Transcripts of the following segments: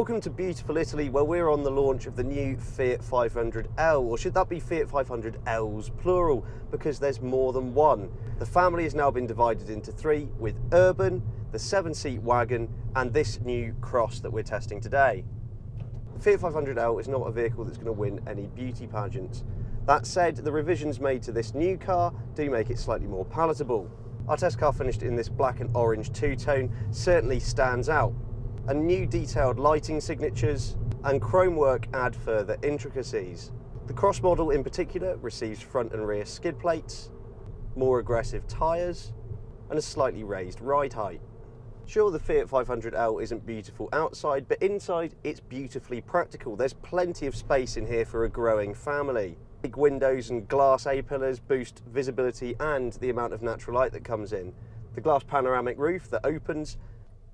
Welcome to beautiful Italy, where we're on the launch of the new Fiat 500L, or should that be Fiat 500Ls plural, because there's more than one. The family has now been divided into three, with Urban, the 7-seat Wagon, and this new Cross that we're testing today. The Fiat 500L is not a vehicle that's going to win any beauty pageants. That said, the revisions made to this new car do make it slightly more palatable. Our test car, finished in this black and orange two-tone, certainly stands out. And new detailed lighting signatures and chrome work add further intricacies. The Cross model in particular receives front and rear skid plates, more aggressive tyres, and a slightly raised ride height. Sure, the Fiat 500L isn't beautiful outside, but inside it's beautifully practical. There's plenty of space in here for a growing family. Big windows and glass A-pillars boost visibility and the amount of natural light that comes in. The glass panoramic roof that opens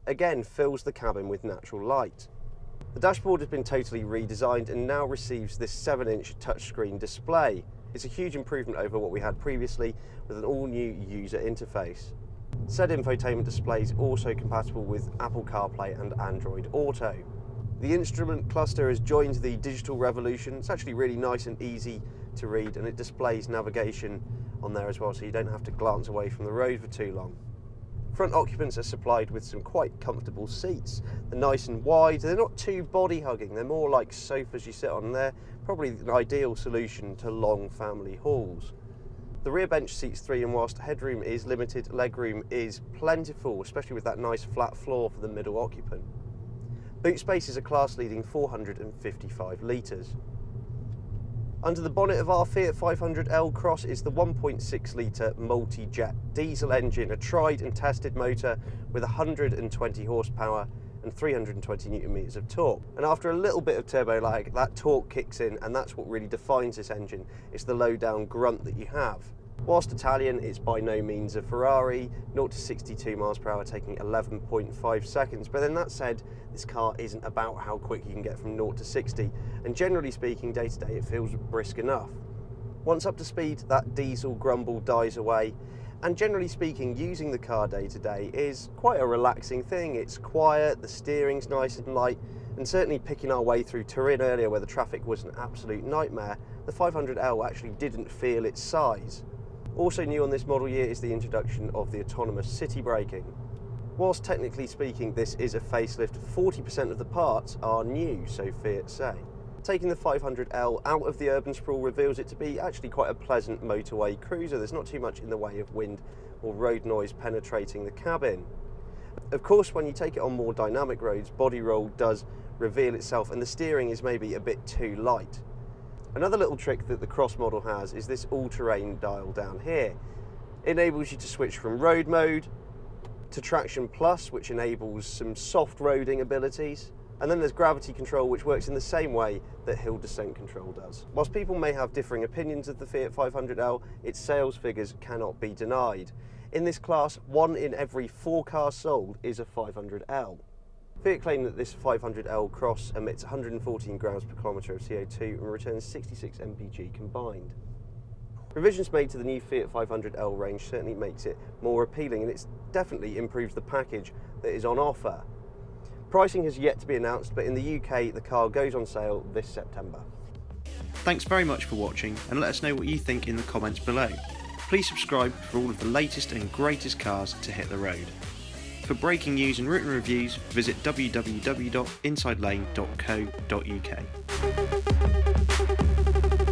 again fills the cabin with natural light. The dashboard has been totally redesigned and now receives this 7-inch touchscreen display. It's a huge improvement over what we had previously, with an all-new user interface. Said infotainment display is also compatible with Apple CarPlay and Android Auto. The instrument cluster has joined the digital revolution. It's actually really nice and easy to read, and it displays navigation on there as well, so you don't have to glance away from the road for too long. Front occupants are supplied with some quite comfortable seats. They're nice and wide, they're not too body hugging, they're more like sofas you sit on, and they're probably an ideal solution to long family hauls. The rear bench seats 3, and whilst headroom is limited, legroom is plentiful, especially with that nice flat floor for the middle occupant. Boot space is a class-leading 455 litres. Under the bonnet of our Fiat 500L Cross is the 1.6 litre MultiJet diesel engine, a tried and tested motor with 120 horsepower and 320 newton meters of torque. And after a little bit of turbo lag, that torque kicks in, and that's what really defines this engine. It's the low down grunt that you have. Whilst Italian, it's by no means a Ferrari, 0 to 62 miles per hour taking 11.5 seconds. But then that said, this car isn't about how quick you can get from 0 to 60, and generally speaking, day to day, it feels brisk enough. Once up to speed, that diesel grumble dies away, and generally speaking, using the car day to day is quite a relaxing thing. It's quiet, the steering's nice and light, and certainly picking our way through Turin earlier, where the traffic was an absolute nightmare, the 500L actually didn't feel its size. Also new on this model year is the introduction of the autonomous city braking. Whilst technically speaking this is a facelift, 40% of the parts are new, so Fiat say. Taking the 500L out of the urban sprawl reveals it to be actually quite a pleasant motorway cruiser. There's not too much in the way of wind or road noise penetrating the cabin. Of course, when you take it on more dynamic roads, body roll does reveal itself and the steering is maybe a bit too light. Another little trick that the Cross model has is this all-terrain dial down here. It enables you to switch from road mode to traction plus, which enables some soft roading abilities. And then there's gravity control, which works in the same way that hill descent control does. Whilst people may have differing opinions of the Fiat 500L, its sales figures cannot be denied. In this class, 1 in every 4 cars sold is a 500L. Fiat claim that this 500L Cross emits 114 grams per kilometre of CO2 and returns 66 mpg combined. Revisions made to the new Fiat 500L range certainly makes it more appealing, and it definitely improves the package that is on offer. Pricing has yet to be announced, but in the UK the car goes on sale this September. Thanks very much for watching, and let us know what you think in the comments below. Please subscribe for all of the latest and greatest cars to hit the road. For breaking news and written reviews, visit www.insidelane.co.uk.